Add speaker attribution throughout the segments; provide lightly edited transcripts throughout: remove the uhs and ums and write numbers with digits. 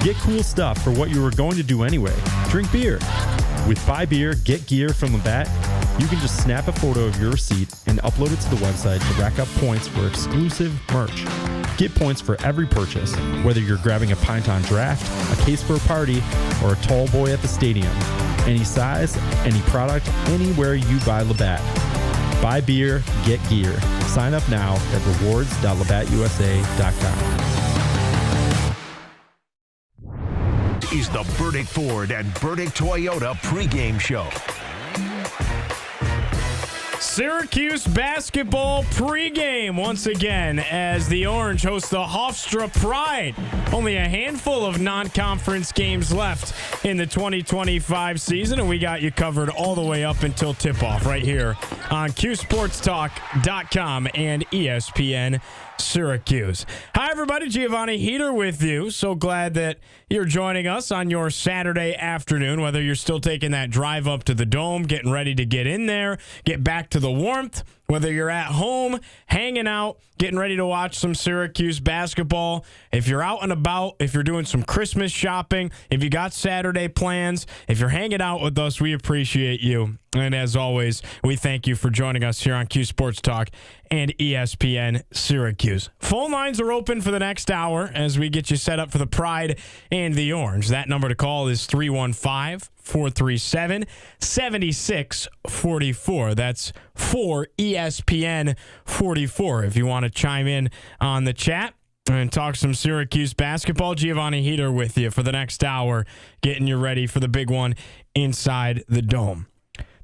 Speaker 1: Get cool stuff for what you were going to do anyway. Drink beer. With Buy Beer, Get Gear from Labatt, you can just snap a photo of your receipt and upload it to the website to rack up points for exclusive merch. Get points for every purchase, whether you're grabbing a pint on draft, a case for a party, or a tall boy at the stadium. Any size, any product, anywhere you buy Labatt. Buy beer, get gear. Sign up now at rewards.labattusa.com.
Speaker 2: Is the Burdick Ford and Burdick Toyota pregame show.
Speaker 3: Syracuse basketball pregame once again as the Orange host the Hofstra Pride. Only a handful of non-conference games left in the 2025 season, and we got you covered all the way up until tip-off right here on CuseSportsTalk.com and ESPN Syracuse. Hi, everybody. Giovanni Heater with you. So glad that you're joining us on your Saturday afternoon, whether you're still taking that drive up to the Dome, getting ready to get in there, get back to the warmth, whether you're at home, hanging out, getting ready to watch some Syracuse basketball. If you're out and about, if you're doing some Christmas shopping, if you got Saturday plans, if you're hanging out with us, we appreciate you. And as always, we thank you for joining us here on Cuse Sports Talk and ESPN Syracuse. Phone lines are open for the next hour as we get you set up for the Pride and the Orange. That number to call is 315-437-7644. That's 4 ESPN 44 if you want to chime in on the chat and talk some Syracuse basketball. Giovanni Heater with you for the next hour, getting you ready for the big one inside the Dome.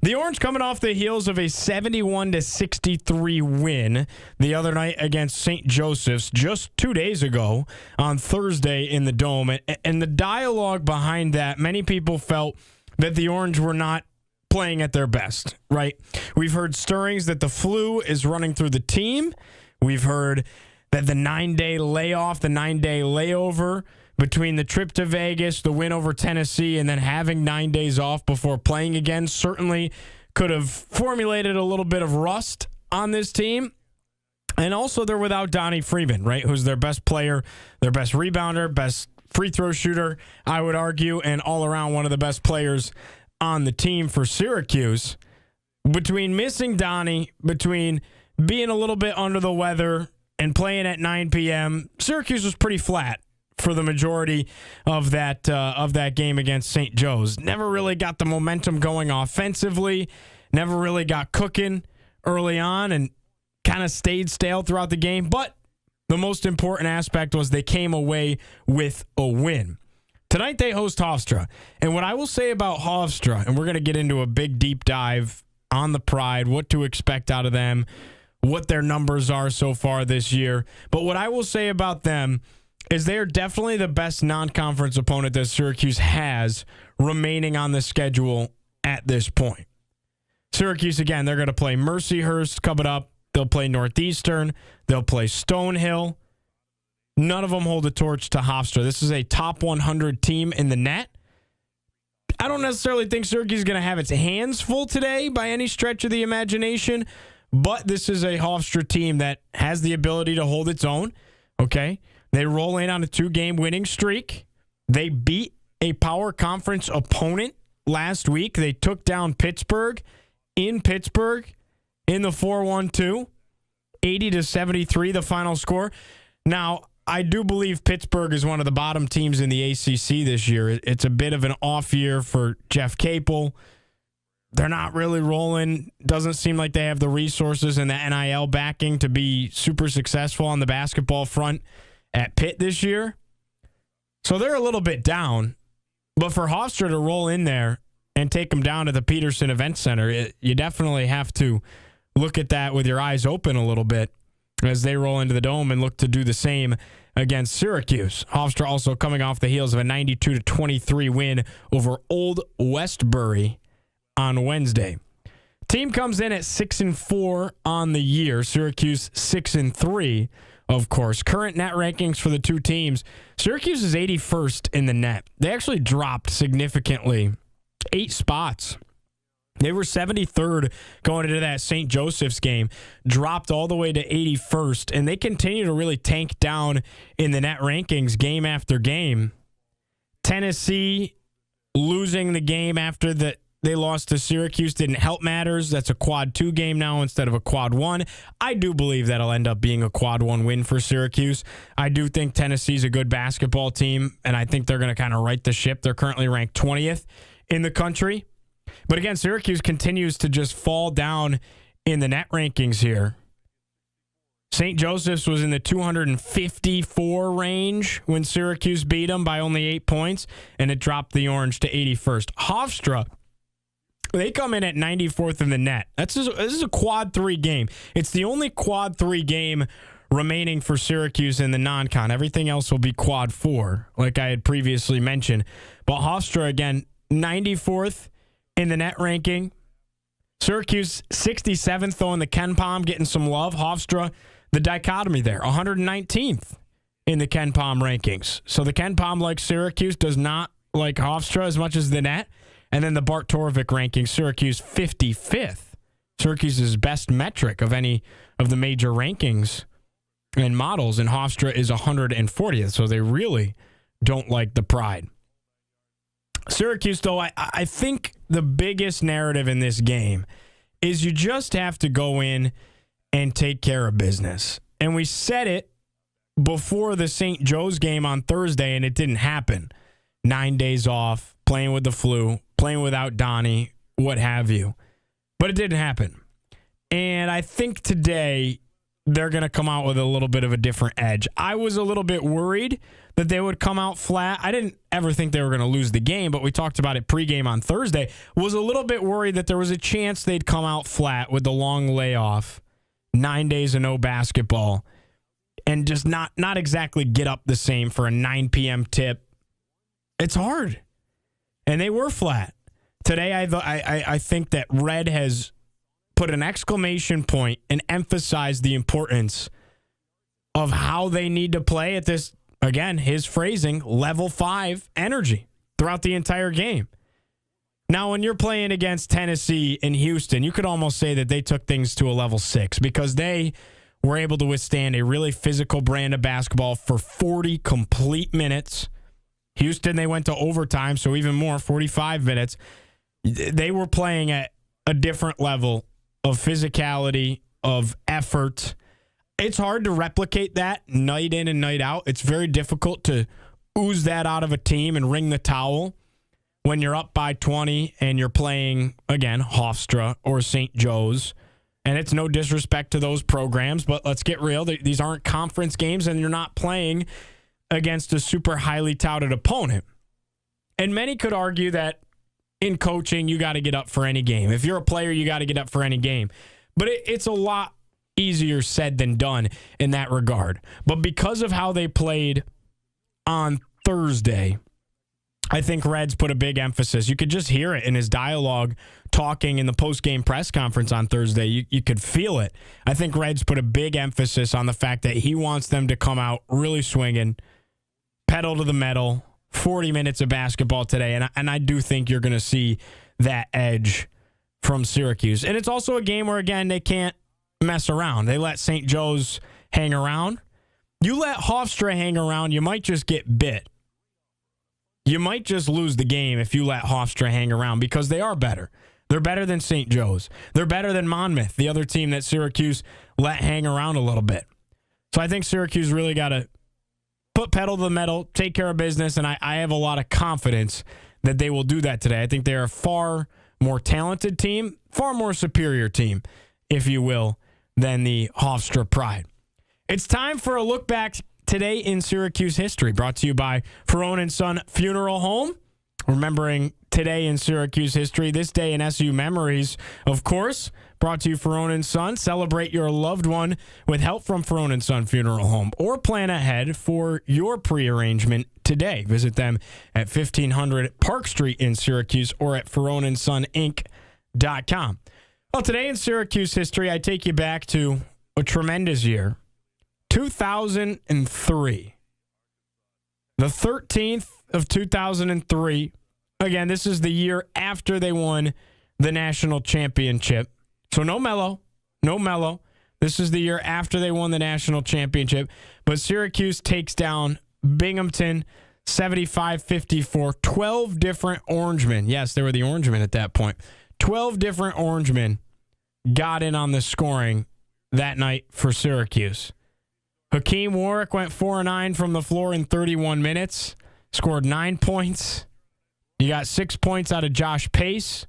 Speaker 3: The Orange coming off the heels of a 71-63 win the other night against St. Joseph's just 2 days ago on Thursday in the Dome. And the dialogue behind that, many people felt that the Orange were not playing at their best, right? We've heard stirrings that the flu is running through the team. We've heard that the 9-day layoff, the 9-day layover between the trip to Vegas, the win over Tennessee, and then having 9 days off before playing again certainly could have formulated a little bit of rust on this team. And also they're without Donnie Freeman, right, who's their best player, their best rebounder, best free throw shooter, I would argue, and all around one of the best players on the team for Syracuse. Between missing Donnie, between being a little bit under the weather and playing at 9 p.m., Syracuse was pretty flat for the majority of that game against St. Joe's. Never really got the momentum going offensively, never really got cooking early on, and kind of stayed stale throughout the game. But the most important aspect was they came away with a win. Tonight they host Hofstra. And what I will say about Hofstra, and we're going to get into a big deep dive on the Pride, what to expect out of them, what their numbers are so far this year. But what I will say about them is they are definitely the best non-conference opponent that Syracuse has remaining on the schedule at this point. Syracuse, again, they're going to play Mercyhurst coming up. They'll play Northeastern. They'll play Stonehill. None of them hold a torch to Hofstra. This is a top 100 team in the net. I don't necessarily think Syracuse is going to have its hands full today by any stretch of the imagination, but this is a Hofstra team that has the ability to hold its own, okay? They roll in on a 2-game winning streak. They beat a power conference opponent last week. They took down Pittsburgh in the 4-1-2, 80-73, the final score. Now, I do believe Pittsburgh is one of the bottom teams in the ACC this year. It's a bit of an off year for Jeff Capel. They're not really rolling. Doesn't seem like they have the resources and the NIL backing to be super successful on the basketball front at Pitt this year. So they're a little bit down. But for Hofstra to roll in there and take them down to the Peterson Event Center, you definitely have to look at that with your eyes open a little bit as they roll into the Dome and look to do the same against Syracuse. Hofstra also coming off the heels of a 92-23 win over Old Westbury on Wednesday. Team comes in at 6-4 on the year. Syracuse 6-3. Of course, current net rankings for the two teams. Syracuse is 81st in the net. They actually dropped significantly, 8 spots. They were 73rd going into that St. Joseph's game, dropped all the way to 81st, and they continue to really tank down in the net rankings game after game. Tennessee losing the game after they lost to Syracuse didn't help matters. That's a quad 2 game now instead of a quad 1. I do believe that'll end up being a quad 1 win for Syracuse. I do think Tennessee's a good basketball team, and I think they're going to kind of right the ship. They're currently ranked 20th in the country. But again, Syracuse continues to just fall down in the net rankings here. St. Joseph's was in the 254 range when Syracuse beat them by only 8 points, and it dropped the Orange to 81st. Hofstra, they come in at 94th in the net. This is a quad 3 game. It's the only quad 3 game remaining for Syracuse in the non-con. Everything else will be quad 4, like I had previously mentioned. But Hofstra, again, 94th in the net ranking. Syracuse, 67th, though, in the Ken Pom, getting some love. Hofstra, the dichotomy there, 119th in the Ken Pom rankings. So the Ken Pom, like Syracuse, does not like Hofstra as much as the net. And then the Bart Torvik rankings, Syracuse 55th. Syracuse's best metric of any of the major rankings and models, and Hofstra is 140th. So they really don't like the Pride. Syracuse, though, I think the biggest narrative in this game is you just have to go in and take care of business. And we said it before the St. Joe's game on Thursday, and it didn't happen. 9 days off, playing with the flu, playing without Donnie, what have you. But it didn't happen. And I think today they're going to come out with a little bit of a different edge. I was a little bit worried that they would come out flat. I didn't ever think they were going to lose the game, but we talked about it pregame on Thursday. Was a little bit worried that there was a chance they'd come out flat with the long layoff, 9 days of no basketball, and just not exactly get up the same for a 9 p.m. tip. It's hard. And they were flat. Today, I think that Red has put an exclamation point and emphasized the importance of how they need to play at this, again, his phrasing, level 5 energy throughout the entire game. Now, when you're playing against Tennessee and Houston, you could almost say that they took things to a level 6 because they were able to withstand a really physical brand of basketball for 40 complete minutes. Houston, they went to overtime, so even more, 45 minutes. They were playing at a different level of physicality, of effort. It's hard to replicate that night in and night out. It's very difficult to ooze that out of a team and wring the towel when you're up by 20 and you're playing, again, Hofstra or St. Joe's. And it's no disrespect to those programs, but let's get real. These aren't conference games, and you're not playing against a super highly touted opponent. And many could argue that in coaching, you got to get up for any game. If you're a player, you got to get up for any game. But it's a lot easier said than done in that regard. But because of how they played on Thursday, I think Reds put a big emphasis. You could just hear it in his dialogue talking in the post-game press conference on Thursday. You could feel it. I think Reds put a big emphasis on the fact that he wants them to come out really swinging, pedal to the metal, 40 minutes of basketball today. And I do think you're going to see that edge from Syracuse. And it's also a game where, again, they can't mess around. They let St. Joe's hang around. You let Hofstra hang around, you might just get bit. You might just lose the game if you let Hofstra hang around because they are better. They're better than St. Joe's. They're better than Monmouth, the other team that Syracuse let hang around a little bit. So I think Syracuse really got to put pedal to the metal, take care of business, and I have a lot of confidence that they will do that today. I think they're a far more talented team, far more superior team, if you will, than the Hofstra Pride. It's time for a look back today in Syracuse history, brought to you by Ferone & Son Funeral Home. Remembering today in Syracuse history, this day in SU memories, of course, brought to you Ferone & Son. Celebrate your loved one with help from Ferone & Son Funeral Home, or plan ahead for your pre-arrangement today. Visit them at 1500 Park Street in Syracuse or at FeroneandSonInc.com. Well, today in Syracuse history, I take you back to a tremendous year, 2003. The 13th of 2003. Again, this is the year after they won the national championship. So no Melo. This is the year after they won the national championship. But Syracuse takes down Binghamton 75-54. 12 different Orangemen. Yes, they were the Orangemen at that point. 12 different Orangemen got in on the scoring that night for Syracuse. Hakeem Warwick went 4-9 from the floor in 31 minutes, scored 9 points. You got 6 points out of Josh Pace,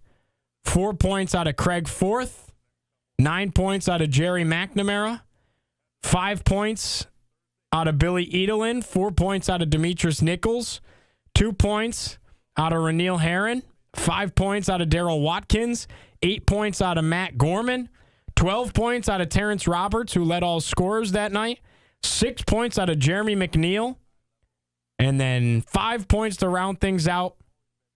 Speaker 3: 4 points out of Craig Forth, 9 points out of Jerry McNamara, 5 points out of Billy Edelin, 4 points out of Demetrius Nichols, 2 points out of Ranil Heron, 5 points out of Daryl Watkins, 8 points out of Matt Gorman, 12 points out of Terrence Roberts, who led all scorers that night, 6 points out of Jeremy McNeil, and then 5 points to round things out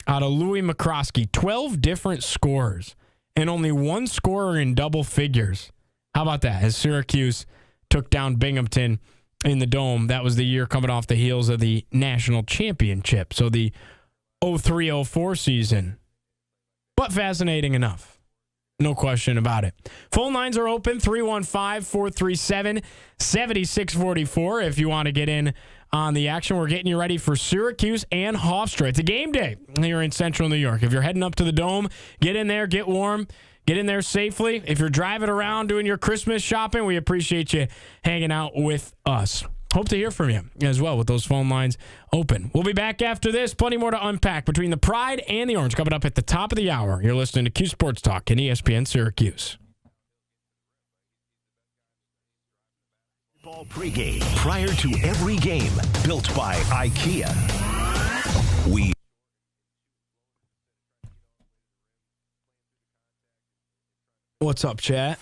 Speaker 3: of Louis McCroskey. 12 different scorers and only one scorer in double figures. How about that? As Syracuse took down Binghamton in the Dome. That was the year coming off the heels of the national championship. So the 03-04 season. But fascinating enough. No question about it. Phone lines are open, 315-437-7644 if you want to get in on the action. We're getting you ready for Syracuse and Hofstra. It's a game day here in Central New York. If you're heading up to the Dome, get in there, get warm, get in there safely. If you're driving around doing your Christmas shopping, we appreciate you hanging out with us. Hope to hear from you as well with those phone lines open. We'll be back after this. Plenty more to unpack between the Pride and the Orange coming up at the top of the hour. You're listening to Cuse Sports Talk and ESPN Syracuse.
Speaker 2: Ball pregame prior to every game, built by IKEA.
Speaker 3: What's up, chat?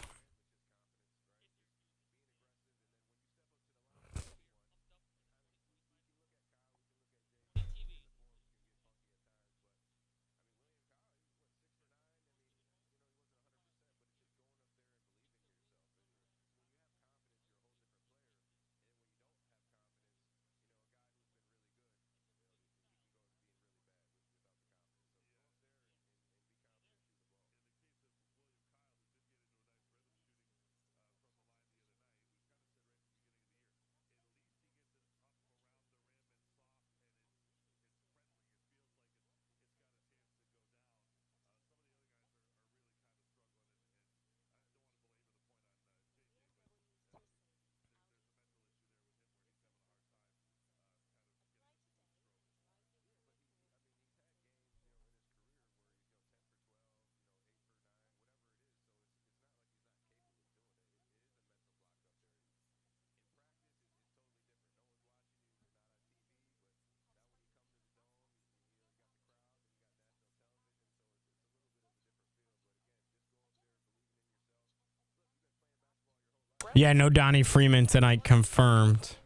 Speaker 3: Yeah, no Donnie Freeman tonight confirmed.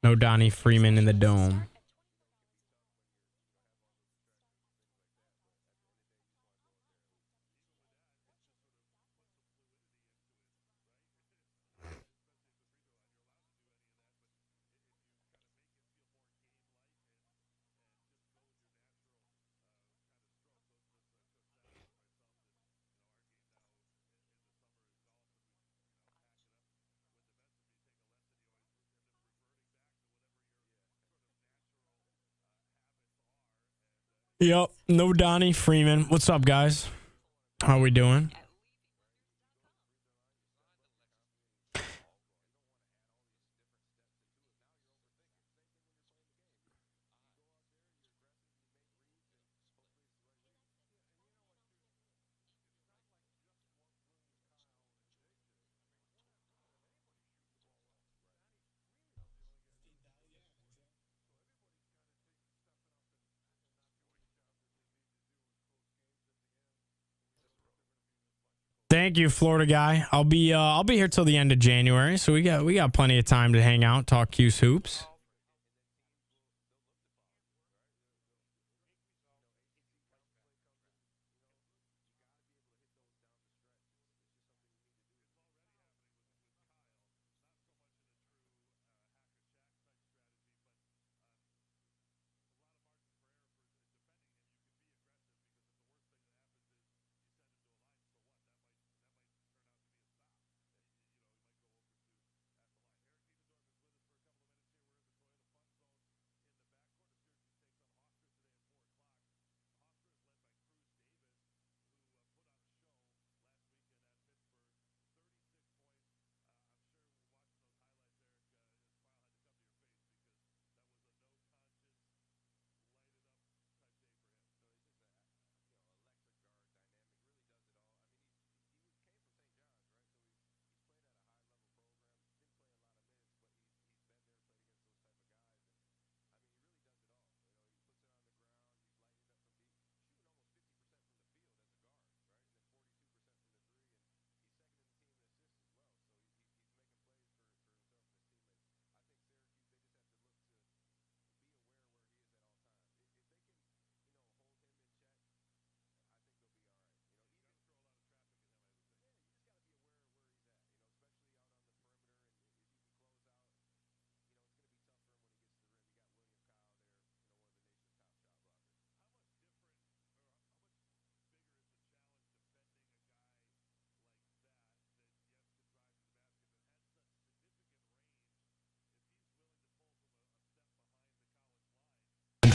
Speaker 3: No Donnie Freeman in the Dome. Yep, no Donnie Freeman. What's up, guys? How we doing? Thank you, Florida guy. I'll be here till the end of January, so we got plenty of time to hang out, talk Cuse hoops.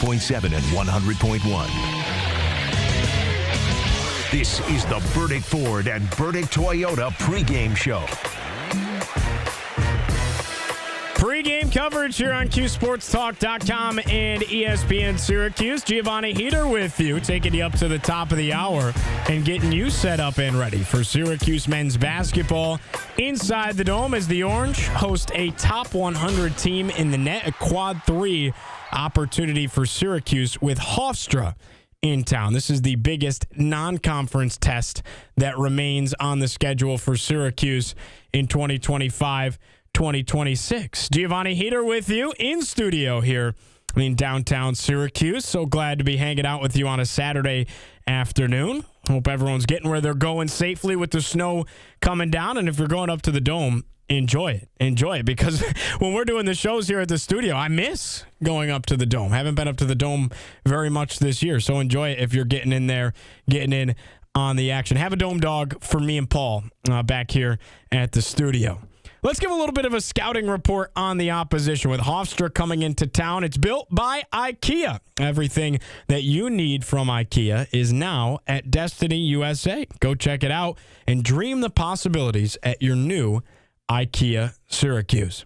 Speaker 2: 100.7 and 100.1. This is the Burdick Ford and Burdick Toyota pregame show.
Speaker 3: Pre-game coverage here on CuseSportsTalk.com and ESPN Syracuse. Giovanni Heater with you, taking you up to the top of the hour and getting you set up and ready for Syracuse men's basketball inside the Dome as the Orange host a top 100 team in the net, a quad 3 opportunity for Syracuse with Hofstra in town. This is the biggest non-conference test that remains on the schedule for Syracuse in 2025-2026. Giovanni Heater with you in studio here in downtown Syracuse. So glad to be hanging out with you on a Saturday afternoon. Hope everyone's getting where they're going safely with the snow coming down. And if you're going up to the Dome, enjoy it. Enjoy it, because when we're doing the shows here at the studio, I miss going up to the Dome. Haven't been up to the Dome very much this year. So enjoy it if you're getting in there, getting in on the action. Have a Dome dog for me and Paul back here at the studio. Let's give a little bit of a scouting report on the opposition with Hofstra coming into town. It's built by IKEA. Everything that you need from IKEA is now at Destiny USA. Go check it out and dream the possibilities at your new IKEA Syracuse.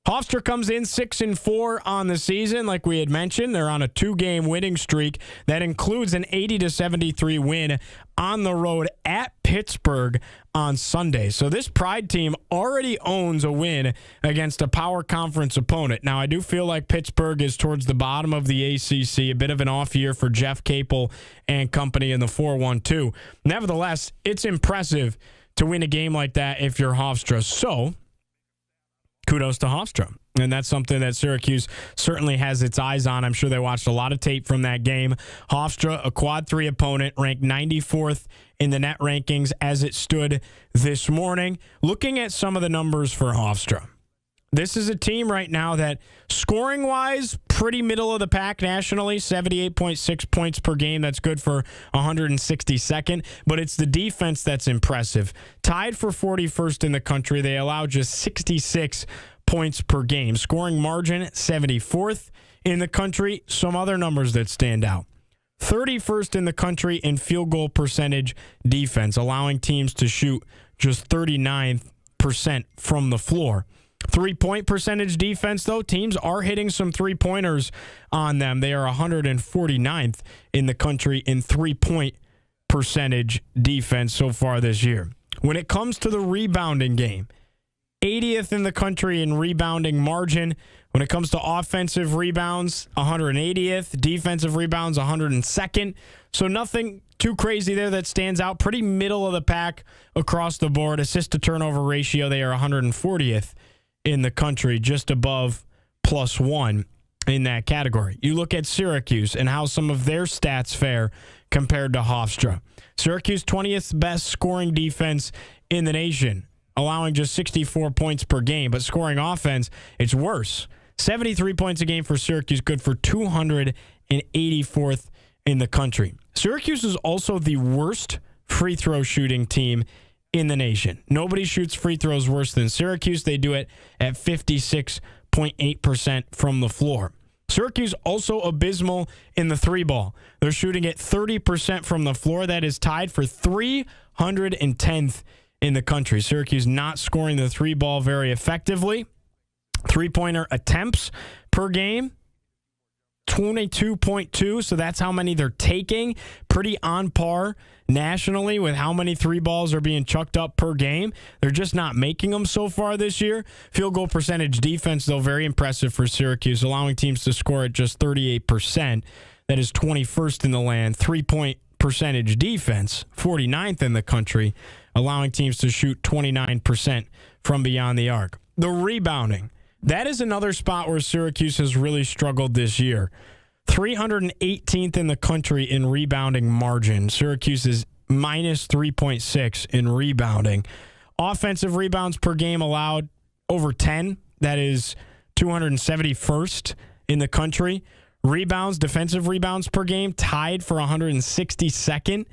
Speaker 3: Hofstra comes in 6-4 on the season. Like we had mentioned, they're on a 2-game winning streak that includes an 80-73 win on the road at Pittsburgh on Sunday. So this Pride team already owns a win against a power conference opponent. Now, I do feel like Pittsburgh is towards the bottom of the ACC, a bit of an off year for Jeff Capel and company in the 4-1-2. Nevertheless, it's impressive to win a game like that if you're Hofstra. So kudos to Hofstra. And that's something that Syracuse certainly has its eyes on. I'm sure they watched a lot of tape from that game. Hofstra, a quad 3 opponent, ranked 94th in the net rankings as it stood this morning. Looking at some of the numbers for Hofstra, this is a team right now that, scoring-wise, pretty middle of the pack nationally, 78.6 points per game. That's good for 162nd, but it's the defense that's impressive. Tied for 41st in the country, they allow just 66 points per game. Scoring margin, 74th in the country. Some other numbers that stand out. 31st in the country in field goal percentage defense, allowing teams to shoot just 39% from the floor. 3-point percentage defense, though, teams are hitting some three-pointers on them. They are 149th in the country in 3-point percentage defense so far this year. When it comes to the rebounding game, 80th in the country in rebounding margin. When it comes to offensive rebounds, 180th. Defensive rebounds, 102nd. So nothing too crazy there that stands out. Pretty middle of the pack across the board. Assist-to-turnover ratio, they are 140th in the country, just above +1 in that category. You look at Syracuse and how some of their stats fare compared to Hofstra. Syracuse, 20th best scoring defense in the nation, allowing just 64 points per game, but scoring offense, it's worse. 73 points a game for Syracuse, good for 284th in the country. Syracuse is also the worst free throw shooting team in the nation. Nobody shoots free throws worse than Syracuse. They do it at 56.8% from the floor. Syracuse also abysmal in the 3-ball. They're shooting at 30% from the floor. That is tied for 310th in the country. Syracuse not scoring the 3-ball very effectively. 3-pointer attempts per game, 22.2, so that's how many they're taking. Pretty on par nationally with how many 3-balls are being chucked up per game. They're just not making them so far this year. Field goal percentage defense, though, very impressive for Syracuse, allowing teams to score at just 38%. That is 21st in the land. 3-point percentage defense, 49th in the country, allowing teams to shoot 29% from beyond the arc. The rebounding, that is another spot where Syracuse has really struggled this year. 318th in the country in rebounding margin. Syracuse is minus 3.6 in rebounding. Offensive rebounds per game allowed over 10. That is 271st in the country. Rebounds, defensive rebounds per game, tied for 162nd.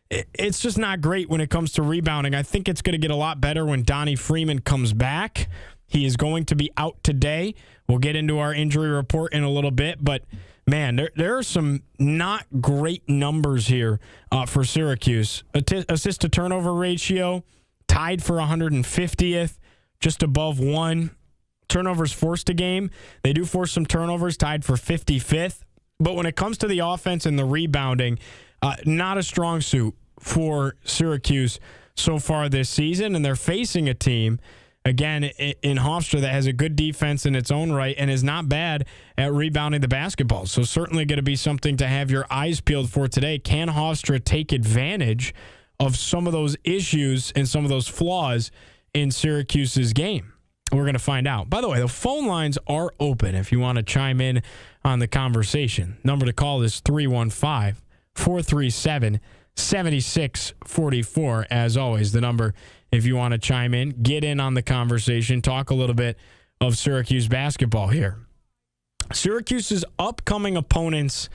Speaker 3: It's just not great when it comes to rebounding. I think it's going to get a lot better when Donnie Freeman comes back. He is going to be out today. We'll get into our injury report in a little bit, but man, there are some not great numbers here for Syracuse. Assist-to-turnover ratio tied for 150th, just above 1. Turnovers forced a game. They do force some turnovers, tied for 55th. But when it comes to the offense and the rebounding, not a strong suit for Syracuse so far this season. And they're facing a team, again, in Hofstra that has a good defense in its own right and is not bad at rebounding the basketball. So certainly going to be something to have your eyes peeled for today. Can Hofstra take advantage of some of those issues and some of those flaws in Syracuse's game? We're going to find out. By the way, the phone lines are open if you want to chime in on the conversation. Number to call is 315-437-7644. As always, the number if you want to chime in, get in on the conversation, talk a little bit of Syracuse basketball here. Syracuse's upcoming opponents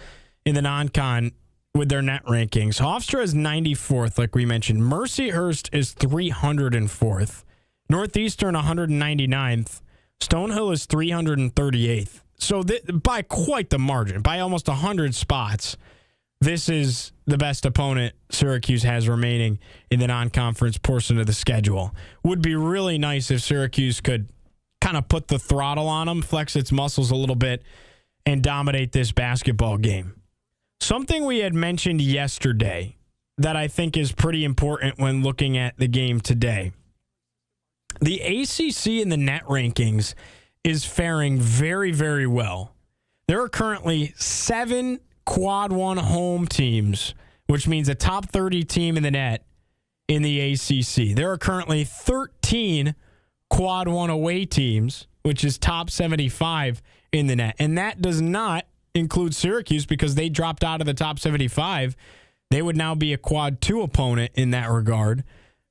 Speaker 3: in the non-con with their net rankings. Hofstra is 94th, like we mentioned. Mercyhurst is 304th. Northeastern 199th. Stonehill is 338th. So by quite the margin, by almost 100 spots, this is the best opponent Syracuse has remaining in the non-conference portion of the schedule. Would be really nice if Syracuse could kind of put the throttle on them, flex its muscles a little bit, and dominate this basketball game. Something we had mentioned yesterday that I think is pretty important when looking at the game today. The ACC in the net rankings is faring very, very well. There are currently 7 Quad 1 home teams, which means a top 30 team in the net in the ACC. There are currently 13 Quad 1 away teams, which is top 75 in the net. And that does not include Syracuse because they dropped out of the top 75. They would now be a Quad 2 opponent in that regard,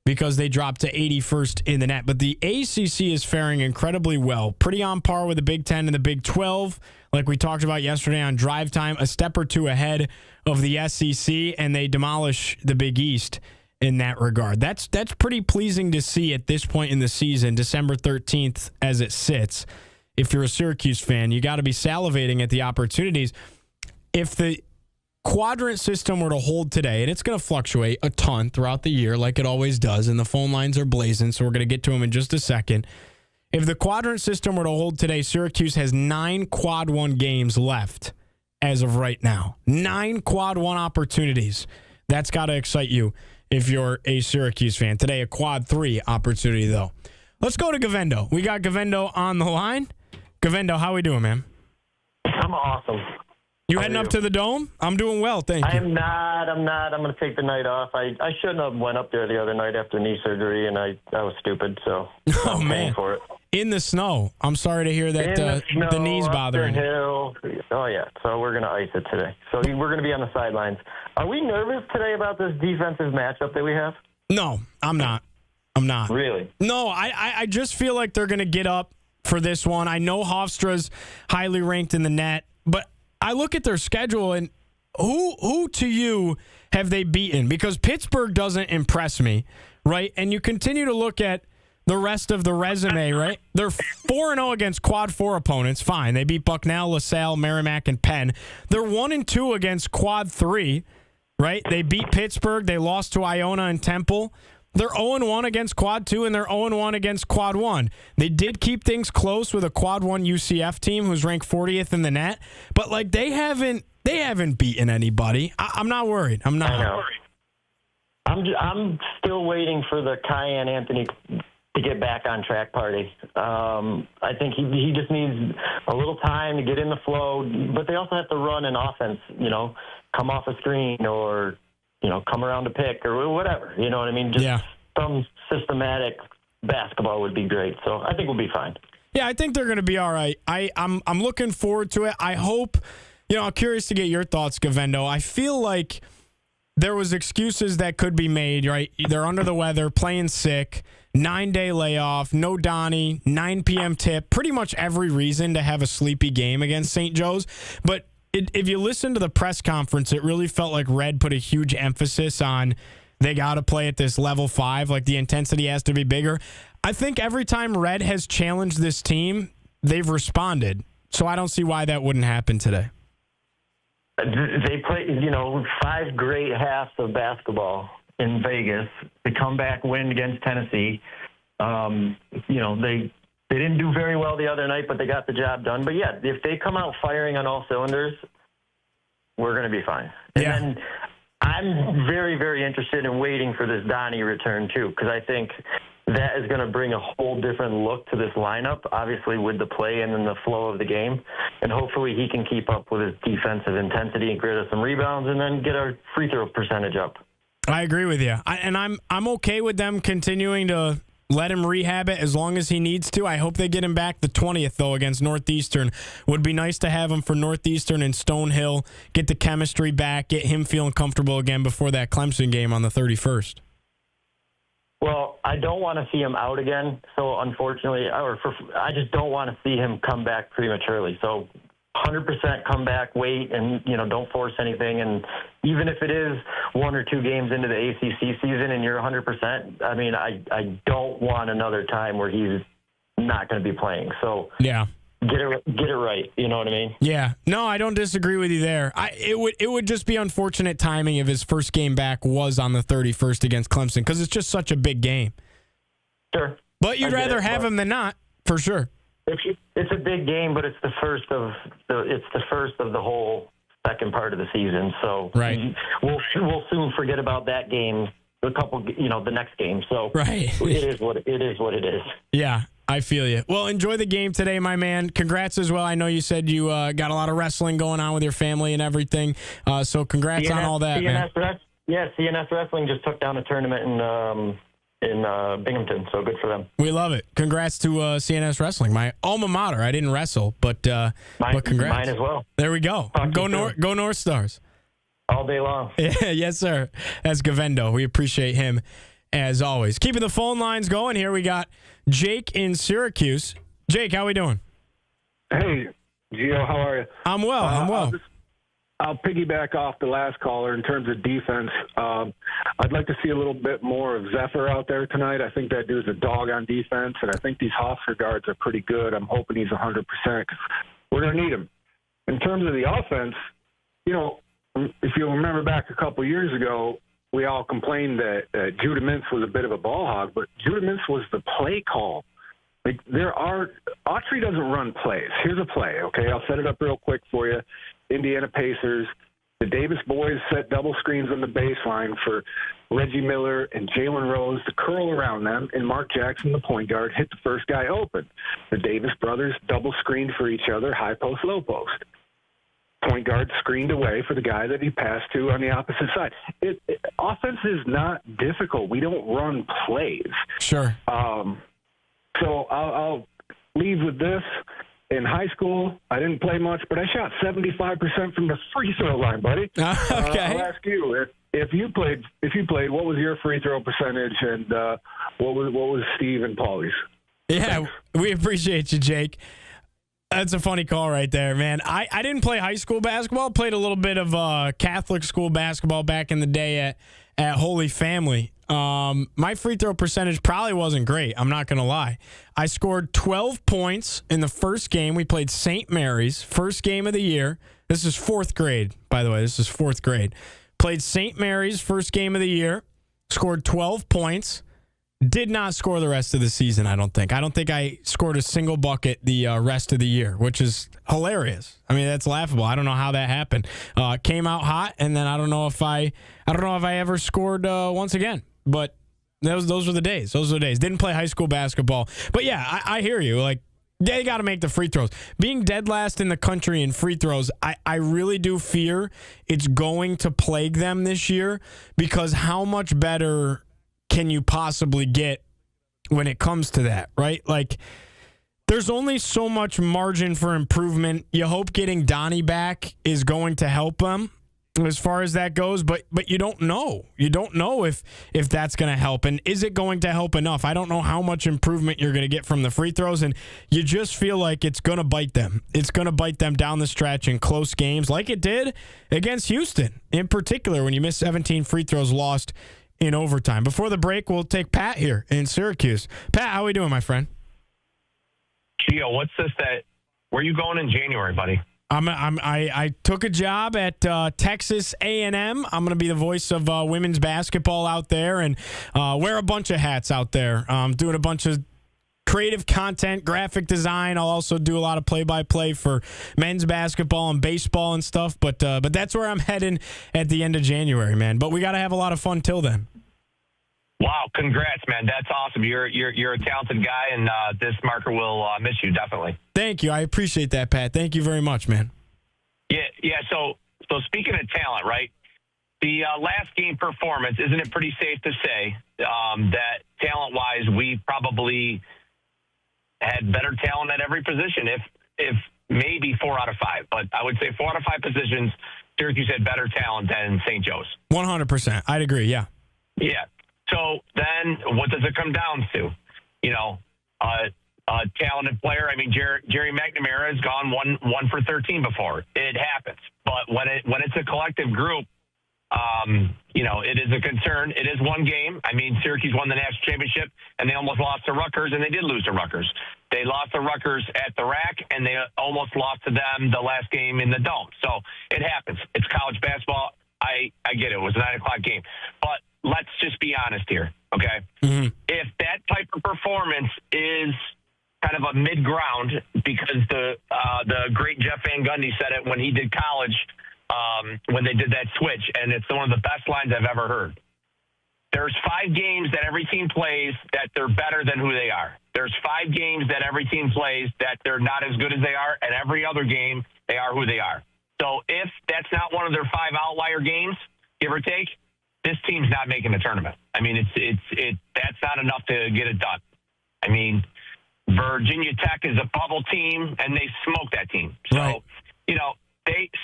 Speaker 3: because they dropped to 81st in the net. But the ACC is faring incredibly well. Pretty on par with the Big Ten and the Big 12. Like we talked about yesterday on Drive Time, a step or two ahead of the SEC, and they demolish the Big East in that regard. That's pretty pleasing to see at this point in the season, December 13th as it sits. If you're a Syracuse fan, you got to be salivating at the opportunities. If the quadrant system were to hold today, and it's going to fluctuate a ton throughout the year like it always does, and the phone lines are blazing, so we're going to get to them in just a second. If the quadrant system were to hold today, Syracuse has 9 Quad 1 games left as of right now. 9 Quad 1 opportunities. That's got to excite you if you're a Syracuse fan. Today, a Quad 3 opportunity, though. Let's go to Govendo. We got Govendo on the line. Govendo, how we doing, man?
Speaker 4: I'm awesome.
Speaker 3: You heading up to the Dome? I'm doing well, thank you.
Speaker 4: I'm not. I'm going to take the night off. I shouldn't have went up there the other night after knee surgery, and I was stupid, so I'm paying for it.
Speaker 3: In the snow. I'm sorry to hear that the knee's bothering you.
Speaker 4: Hill. Oh, yeah. So we're going to ice it today. So we're going to be on the sidelines. Are we nervous today about this defensive matchup that we have?
Speaker 3: No, I'm not.
Speaker 4: Really?
Speaker 3: No, I just feel like they're going to get up for this one. I know Hofstra's highly ranked in the net, but I look at their schedule, and who to you have they beaten? Because Pittsburgh doesn't impress me, right? And you continue to look at the rest of the resume, right? They're 4-0 against Quad 4 opponents. Fine. They beat Bucknell, LaSalle, Merrimack, and Penn. They're 1-2 against Quad 3, right? They beat Pittsburgh. They lost to Iona and Temple. They're 0-1 against Quad 2, and they're 0-1 against Quad 1. They did keep things close with a Quad 1 UCF team who's ranked 40th in the net, but like they haven't beaten anybody. I'm not worried. I'm not.
Speaker 4: I know. I'm still waiting for the Cayenne Anthony to get back on track party. I think he just needs a little time to get in the flow, but they also have to run an offense, come off a screen or come around to pick or whatever. You know what I mean? Just some systematic basketball would be great. So I think we'll be fine.
Speaker 3: Yeah, I think they're going to be all right. I'm looking forward to it. I hope, I'm curious to get your thoughts, Govendo. I feel like there was excuses that could be made, right? They're under the weather, playing sick, 9-day layoff, no Donnie, 9 p.m. tip, pretty much every reason to have a sleepy game against St. Joe's. But if you listen to the press conference, it really felt like Red put a huge emphasis on they got to play at this level 5, like the intensity has to be bigger. I think every time Red has challenged this team, they've responded. So I don't see why that wouldn't happen today.
Speaker 4: They play, 5 great halves of basketball in Vegas. The comeback win against Tennessee. They didn't do very well the other night, but they got the job done. But, yeah, if they come out firing on all cylinders, we're going to be fine.
Speaker 3: Yeah.
Speaker 4: And then I'm very, very interested in waiting for this Donnie return, too, because I think that is going to bring a whole different look to this lineup, obviously with the play and then the flow of the game. And hopefully he can keep up with his defensive intensity and get us some rebounds and then get our free throw percentage up.
Speaker 3: I agree with you. I'm okay with them continuing to let him rehab it as long as he needs to. I hope they get him back the 20th, though, against Northeastern. Would be nice to have him for Northeastern and Stonehill, get the chemistry back, get him feeling comfortable again before that Clemson game on the 31st.
Speaker 4: Well, I don't want to see him out again. So, unfortunately, I just don't want to see him come back prematurely. So, 100% come back, wait, and, don't force anything. And even if it is 1 or 2 games into the ACC season and you're 100%, I mean, I don't want another time where he's not going to be playing. So,
Speaker 3: yeah.
Speaker 4: Get it right. You know what I mean?
Speaker 3: Yeah. No, I don't disagree with you there. It would just be unfortunate timing if his first game back was on the 31st against Clemson because it's just such a big game.
Speaker 4: Sure.
Speaker 3: But you'd rather have him than not, for sure.
Speaker 4: It's a big game, but it's the first of the whole second part of the season. So
Speaker 3: right.
Speaker 4: We'll soon forget about that game. The next game. So
Speaker 3: right.
Speaker 4: It is what it is.
Speaker 3: Yeah. I feel you. Well, enjoy the game today, my man. Congrats as well. I know you said you got a lot of wrestling going on with your family and everything. So congrats on all that, man.
Speaker 4: CNS Wrestling just took down a tournament in Binghamton, so good for them.
Speaker 3: We love it. Congrats to CNS Wrestling, my alma mater. I didn't wrestle, but congrats.
Speaker 4: Mine as well.
Speaker 3: There we go. Go North Stars.
Speaker 4: All day long.
Speaker 3: Yes, sir. That's Govendo. We appreciate him as always. Keeping the phone lines going here, we got Jake in Syracuse. Jake, how we doing?
Speaker 5: Hey, Gio, how are you?
Speaker 3: I'm well.
Speaker 5: I'll piggyback off the last caller in terms of defense. I'd like to see a little bit more of Zephyr out there tonight. I think that dude's a dog on defense, and I think these Hofstra guards are pretty good. I'm hoping he's 100% because we're going to need him. In terms of the offense, if you remember back a couple years ago, we all complained that Judah Mintz was a bit of a ball hog, but Judah Mintz was the play call. Autry doesn't run plays. Here's a play, okay? I'll set it up real quick for you. Indiana Pacers, the Davis boys set double screens on the baseline for Reggie Miller and Jalen Rose to curl around them, and Mark Jackson, the point guard, hit the first guy open. The Davis brothers double screened for each other, high post, low post. Point guard screened away for the guy that he passed to on the opposite side. Offense is not difficult. We don't run plays.
Speaker 3: Sure.
Speaker 5: So I'll leave with this. In high school, I didn't play much, but I shot 75% from the free throw line, buddy.
Speaker 3: Okay.
Speaker 5: I'll ask you if you played. What was your free throw percentage, and what was Steve and Paulie's?
Speaker 3: Yeah,
Speaker 5: Thanks.
Speaker 3: We appreciate you, Jake. That's a funny call right there, man. I didn't play high school basketball. Played a little bit of Catholic school basketball back in the day at Holy Family. My free throw percentage probably wasn't great. I'm not going to lie. I scored 12 points in the first game. We played St. Mary's, first game of the year. This is 4th grade, by the way. This is 4th grade. Played St. Mary's, first game of the year. Scored 12 points. Did not score the rest of the season, I don't think. I don't think I scored a single bucket the rest of the year, which is hilarious. I mean, that's laughable. I don't know how that happened. Came out hot, and then I don't know if I ever scored once again. But those were the days. Those were the days. Didn't play high school basketball. But yeah, I hear you. Like, they got to make the free throws. Being dead last in the country in free throws, I really do fear it's going to plague them this year, because how much better can you possibly get when it comes to that, right? Like, there's only so much margin for improvement. You hope getting Donnie back is going to help them as far as that goes, but you don't know. You don't know if that's going to help, and is it going to help enough? I don't know how much improvement you're going to get from the free throws, and you just feel like it's going to bite them. It's going to bite them down the stretch in close games, like it did against Houston, in particular, when you missed 17 free throws lost in overtime. Before the break, we'll take Pat here in Syracuse. Pat, how are we doing, my friend?
Speaker 6: Gio, where are you going in January, buddy?
Speaker 3: I took a job at Texas A&M. I'm going to be the voice of women's basketball out there and wear a bunch of hats out there. Doing a bunch of creative content, graphic design. I'll also do a lot of play-by-play for men's basketball and baseball and stuff. But that's where I'm heading at the end of January, man. But we got to have a lot of fun till then.
Speaker 6: Wow, congrats, man. That's awesome. You're a talented guy, and this marker will miss you, definitely.
Speaker 3: Thank you. I appreciate that, Pat. Thank you very much, man.
Speaker 6: Yeah. So speaking of talent, right, the last game performance, isn't it pretty safe to say that talent-wise we probably had better talent at every position, if maybe 4 out of 5. But I would say 4 out of 5 positions, Syracuse had better talent than St. Joe's.
Speaker 3: 100%. I'd agree, yeah.
Speaker 6: Yeah. So then what does it come down to? You know, a talented player. I mean, Jerry McNamara has gone 1 for 13 before. It happens. But when it's a collective group, you know, it is a concern. It is one game. I mean, Syracuse won the national championship, and they almost lost to Rutgers, and they did lose to Rutgers. They lost to Rutgers at the RAC, and they almost lost to them the last game in the Dome. So it happens. It's college basketball. I get it. It was a 9 o'clock game. But let's just be honest here, okay? Mm-hmm. If that type of performance is kind of a mid-ground, because the great Jeff Van Gundy said it when he did college, when they did that switch, and it's one of the best lines I've ever heard. There's 5 games that every team plays that they're better than who they are. There's 5 games that every team plays that they're not as good as they are, and every other game they are who they are. So if that's not one of their 5 outlier games, give or take, this team's not making the tournament. I mean, that's not enough to get it done. I mean, Virginia Tech is a bubble team, and they smoked that team. So, right. You know,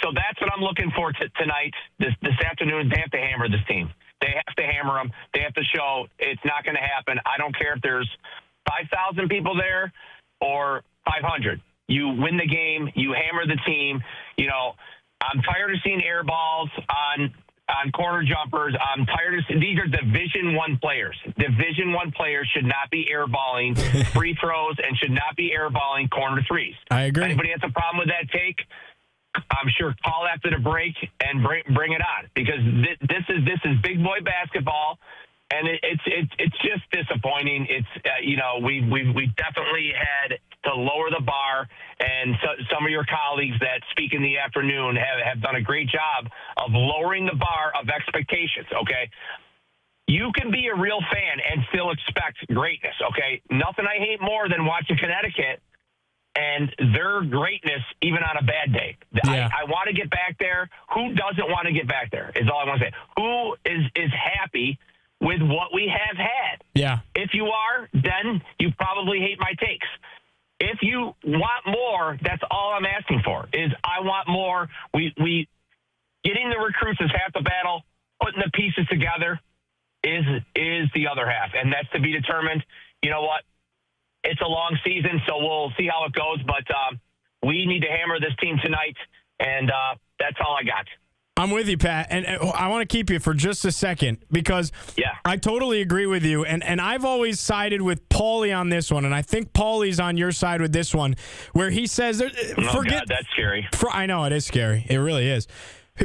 Speaker 6: so that's what I'm looking for tonight. This afternoon, they have to hammer this team. They have to hammer them. They have to show it's not going to happen. I don't care if there's 5,000 people there or 500. You win the game. You hammer the team. You know, I'm tired of seeing air balls on corner jumpers. I'm tired of these are Division I players. Division I players should not be airballing free throws and should not be airballing corner threes.
Speaker 3: I agree.
Speaker 6: Anybody has a problem with that take? I'm sure call after the break and bring it on, because this is big boy basketball, and it's just disappointing. It's you know, we definitely had to lower the bar, and some of your colleagues that speak in the afternoon have done a great job of lowering the bar of expectations. Okay, you can be a real fan and still expect greatness. Okay, nothing I hate more than watching Connecticut and their greatness, even on a bad day. Yeah. I want to get back there. Who doesn't want to get back there is all I want to say. Who is happy with what we have had?
Speaker 3: Yeah.
Speaker 6: If you are, then you probably hate my takes. If you want more, that's all I'm asking for, is I want more. We getting the recruits is half the battle. Putting the pieces together is the other half, and that's to be determined. You know what? It's a long season, so we'll see how it goes. But we need to hammer this team tonight, and that's all I got.
Speaker 3: I'm with you, Pat, and I want to keep you for just a second, because I totally agree with you, and I've always sided with Paulie on this one, and I think Paulie's on your side with this one, where he says,
Speaker 6: God, that's scary.
Speaker 3: I know, it is scary. It really is.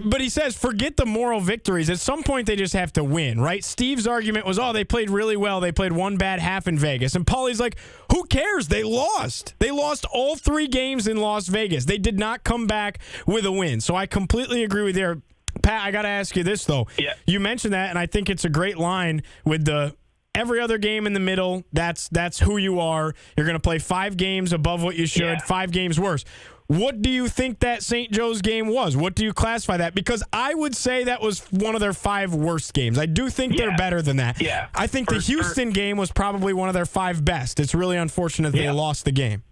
Speaker 3: But he says, forget the moral victories. At some point, they just have to win, right? Steve's argument was, they played really well. They played one bad half in Vegas. And Paulie's like, who cares? They lost. They lost all 3 games in Las Vegas. They did not come back with a win. So I completely agree with you. Pat, I got to ask you this, though.
Speaker 6: Yeah.
Speaker 3: You mentioned that, and I think it's a great line with the every other game in the middle. That's who you are. You're going to play 5 games above what you should, 5 games worse. What do you think that St. Joe's game was? What do you classify that? Because I would say that was one of their 5 worst games. I do think they're better than that.
Speaker 6: Yeah.
Speaker 3: I think the Houston game was probably one of their 5 best. It's really unfortunate they lost the game.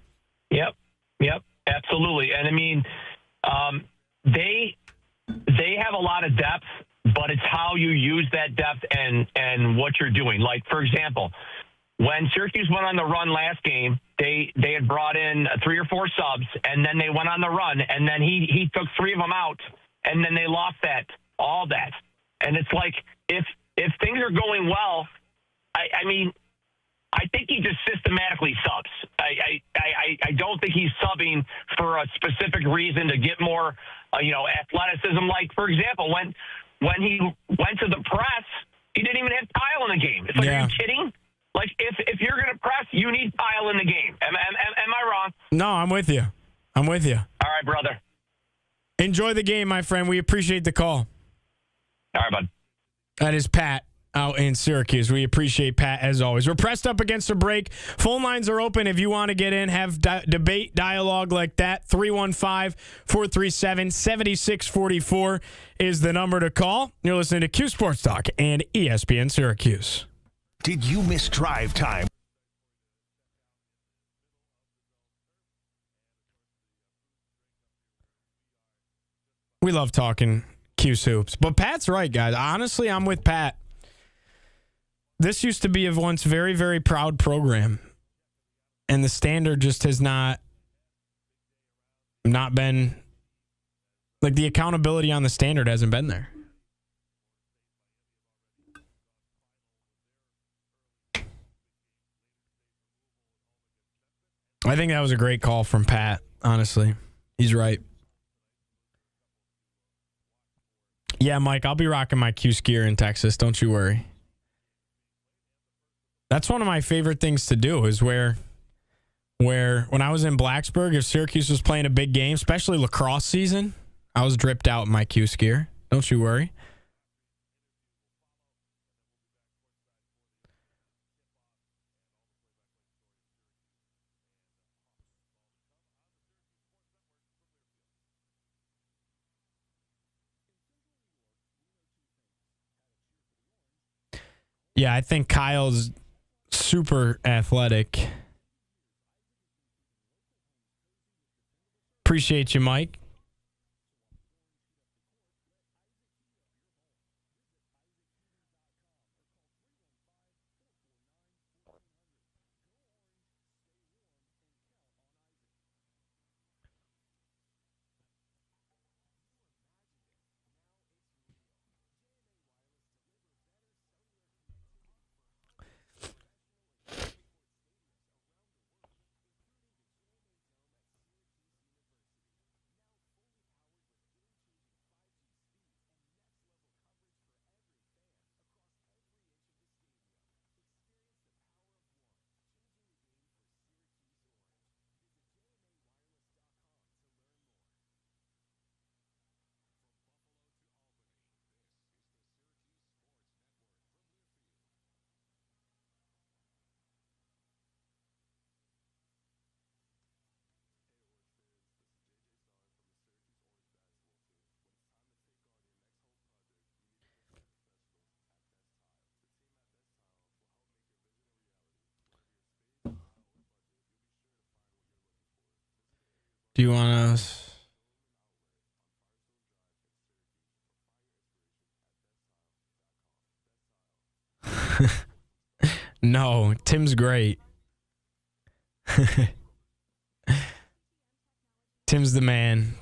Speaker 6: Yep, absolutely. And I mean, they have a lot of depth, but it's how you use that depth and what you're doing. Like, for example, when Syracuse went on the run last game, they had brought in 3 or 4 subs, and then they went on the run, and then he took 3 of them out, and then they lost all that. And it's like, if things are going well, I mean, I think he just systematically subs. I don't think he's subbing for for a specific reason to get more, athleticism. Like, for example, when he went to the press, he didn't even have Kyle in the game. It's like, Are you kidding? Like, if you're going to press, you need Kyle in the game. Am I wrong?
Speaker 3: No, I'm with you. All
Speaker 6: right, brother.
Speaker 3: Enjoy the game, my friend. We appreciate the call.
Speaker 6: All right, bud.
Speaker 3: That is Pat out in Syracuse. We appreciate Pat as always. We're pressed up against a break. Phone lines are open if you want to get in, have debate, dialogue like that. 315-437-7644 is the number to call. You're listening to Cuse Sports Talk and ESPN Syracuse.
Speaker 2: Did you miss drive time?
Speaker 3: We love talking Cuse hoops. But Pat's right, guys. Honestly, I'm with Pat. This used to be a once very, very proud program. And the standard just has not been, like, the accountability on the standard hasn't been there. I think that was a great call from Pat, honestly. He's right. Yeah, Mike, I'll be rocking my Cuse gear in Texas. Don't you worry. That's one of my favorite things to do is where when I was in Blacksburg, if Syracuse was playing a big game, especially lacrosse season, I was dripped out in my Cuse gear. Don't you worry. Yeah, I think Kyle's super athletic. Appreciate you, Mike. Do you want to... No, Tim's great. Tim's the man.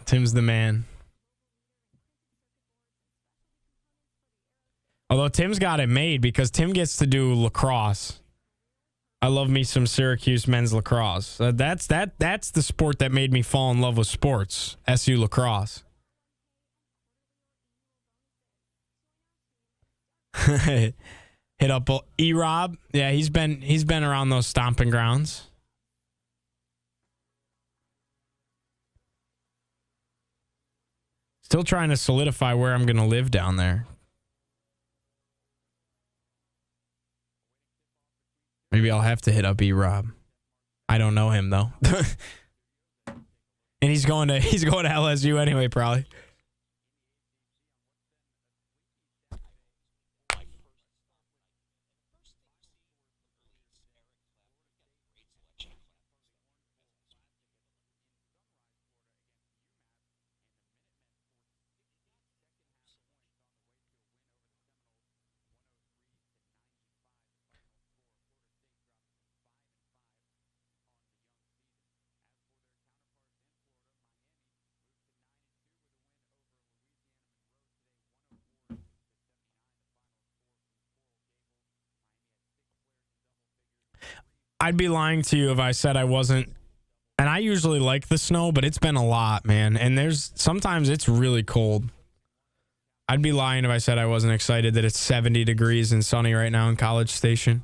Speaker 3: Although Tim's got it made because Tim gets to do lacrosse. I love me some Syracuse men's lacrosse. That's the sport that made me fall in love with sports. SU lacrosse. Hit up E-Rob. Yeah, he's been around those stomping grounds. Still trying to solidify where I'm going to live down there. Maybe I'll have to hit up E-Rob. I don't know him though. And he's going to LSU anyway, probably. I'd be lying to you if I said I wasn't And I usually like the snow, but it's been a lot, man. And sometimes it's really cold. I'd be lying if I said I wasn't excited that it's 70 degrees and sunny right now in College Station.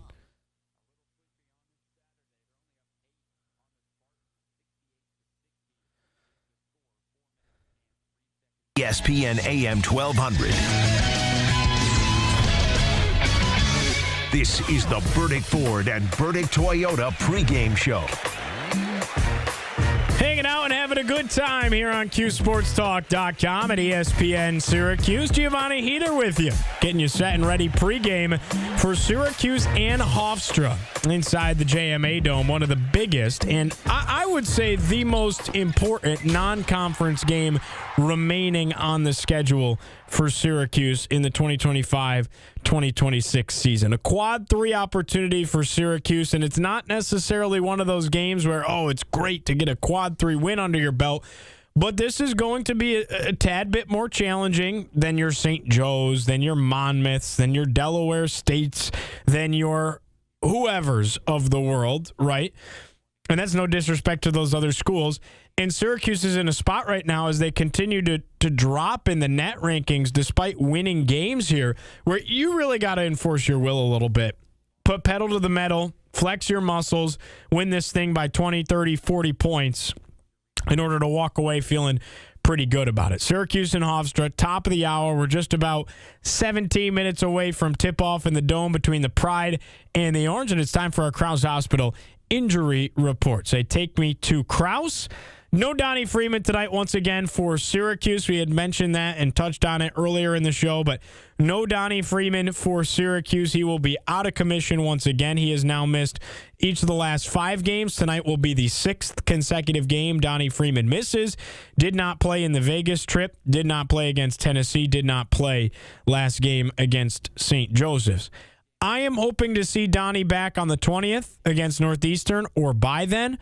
Speaker 2: ESPN AM 1200. This is the Burdick Ford and Burdick Toyota pregame show.
Speaker 3: Hanging out and having a good time here on CuseSportsTalk.com at ESPN Syracuse. Giovanni Heater with you, getting you set and ready pregame for Syracuse and Hofstra inside the JMA Dome, one of the biggest and I would say the most important non-conference game remaining on the schedule for Syracuse in the 2025-2026 season. A quad 3 opportunity for Syracuse, and it's not necessarily one of those games where, it's great to get a quad 3 win under your belt, but this is going to be a tad bit more challenging than your St. Joe's, than your Monmouths, than your Delaware States, than your whoever's of the world, right? And that's no disrespect to those other schools. And Syracuse is in a spot right now as they continue to drop in the net rankings despite winning games here, where you really got to enforce your will a little bit. Put pedal to the metal, flex your muscles, win this thing by 20, 30, 40 points in order to walk away feeling pretty good about it. Syracuse and Hofstra, top of the hour. We're just about 17 minutes away from tip-off in the Dome between the Pride and the Orange, and it's time for our Cuse Hospital injury report. Say, take me to Krause. No Donnie Freeman tonight once again for Syracuse. We had mentioned that and touched on it earlier in the show, but no Donnie Freeman for Syracuse. He will be out of commission once again. He has now missed each of the last 5 games. Tonight will be the 6th consecutive game Donnie Freeman misses. Did not play in the Vegas trip. Did not play against Tennessee. Did not play last game against St. Joseph's. I am hoping to see Donnie back on the 20th against Northeastern or by then.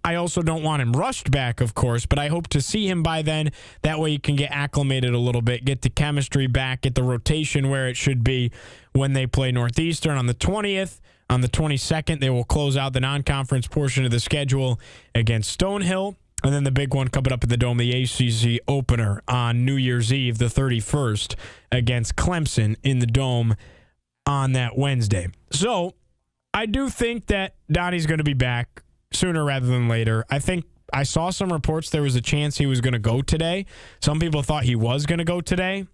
Speaker 3: I also don't want him rushed back, of course, but I hope to see him by then. That way he can get acclimated a little bit, get the chemistry back, get the rotation where it should be when they play Northeastern on the 20th. On the 22nd, they will close out the non-conference portion of the schedule against Stonehill. And then the big one coming up at the Dome, the ACC opener on New Year's Eve, the 31st, against Clemson in the Dome on that Wednesday. So I do think that Donnie's going to be back sooner rather than later. I think I saw some reports there was a chance he was going to go today. Some people thought he was going to go today.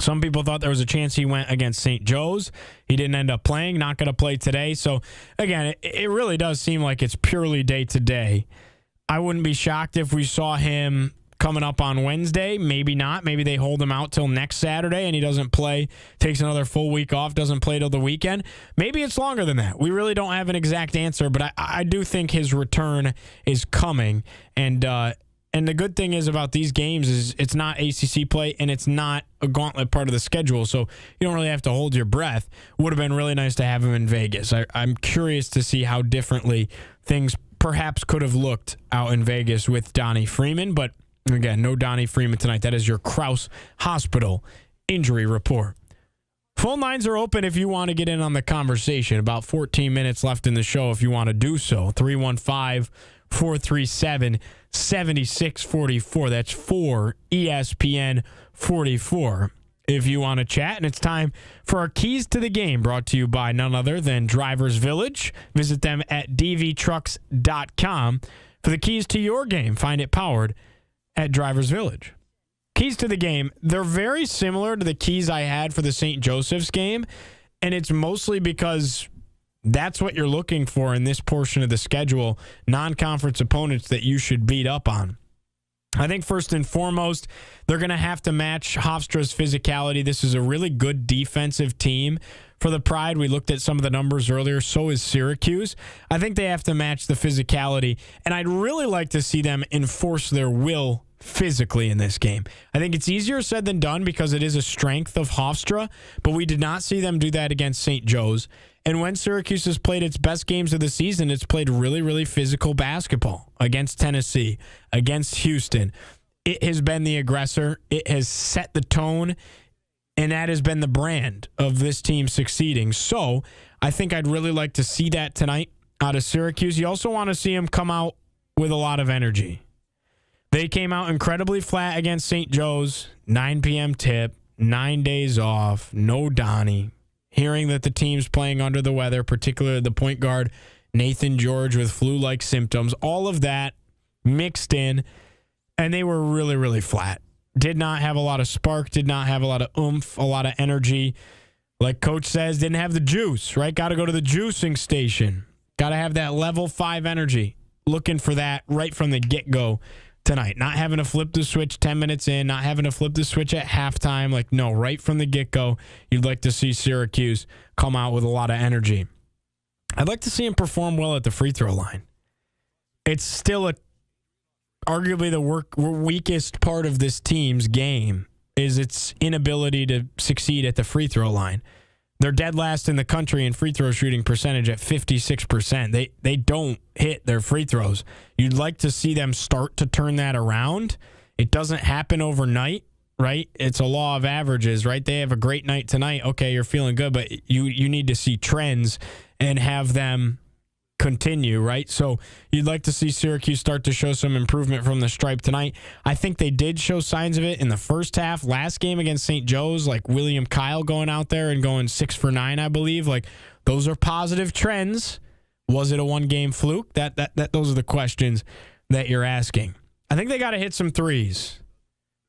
Speaker 3: Some people thought there was a chance he went against St. Joe's. He didn't end up playing, not going to play today. So, again, it really does seem like it's purely day-to-day. I wouldn't be shocked if we saw him coming up on Wednesday. Maybe not. Maybe they hold him out till next Saturday and he doesn't play, takes another full week off, doesn't play till the weekend. Maybe it's longer than that. We really don't have an exact answer, but I do think his return is coming. And the good thing is about these games is it's not ACC play and it's not a gauntlet part of the schedule, so you don't really have to hold your breath. Would have been really nice to have him in Vegas. I'm curious to see how differently things perhaps could have looked out in Vegas with Donnie Freeman, but again, no Donnie Freeman tonight. That is your Krause Hospital injury report. Phone lines are open if you want to get in on the conversation. About 14 minutes left in the show if you want to do so. 315-437-7644. That's 4 ESPN 44 if you want to chat. And it's time for our Keys to the Game, brought to you by none other than Drivers Village. Visit them at dvtrucks.com for the keys to your game. Find it powered at Drivers Village. Keys to the game, they're very similar to the keys I had for the St. Joseph's game, and it's mostly because that's what you're looking for in this portion of the schedule, non-conference opponents that you should beat up on. I think first and foremost, they're going to have to match Hofstra's physicality. This is a really good defensive team for the Pride. We looked at some of the numbers earlier. So is Syracuse. I think they have to match the physicality, and I'd really like to see them enforce their will physically in this game. I think it's easier said than done because it is a strength of Hofstra, but we did not see them do that against St. Joe's. And when Syracuse has played its best games of the season, it's played really, really physical basketball against Tennessee, against Houston. It has been the aggressor. It has set the tone, and that has been the brand of this team succeeding. So I think I'd really like to see that tonight out of Syracuse. You also want to see them come out with a lot of energy. They came out incredibly flat against St. Joe's, 9 p.m. tip, 9 days off, no Donnie. Hearing that the team's playing under the weather, particularly the point guard, Nathan George, with flu-like symptoms, all of that mixed in, and they were really, really flat. Did not have a lot of spark, did not have a lot of oomph, a lot of energy. Like Coach says, didn't have the juice, right? Got to go to the juicing station. Got to have that level 5 energy. Looking for that right from the get-go tonight. Not having to flip the switch 10 minutes in, not having to flip the switch at halftime. Like, no, right from the get-go, you'd like to see Syracuse come out with a lot of energy. I'd like to see him perform well at the free throw line. It's still arguably the weakest part of this team's game is its inability to succeed at the free throw line. They're dead last in the country in free throw shooting percentage at 56%. They don't hit their free throws. You'd like to see them start to turn that around. It doesn't happen overnight, right? It's a law of averages, right? They have a great night tonight. Okay, you're feeling good, but you need to see trends and have them continue, right? So you'd like to see Syracuse start to show some improvement from the stripe tonight. I think they did show signs of it in the first half. Last game against St. Joe's, like William Kyle going out there and going 6 for 9, I believe. Like, those are positive trends. Was it a one-game fluke? Those are the questions that you're asking. I think they got to hit some threes.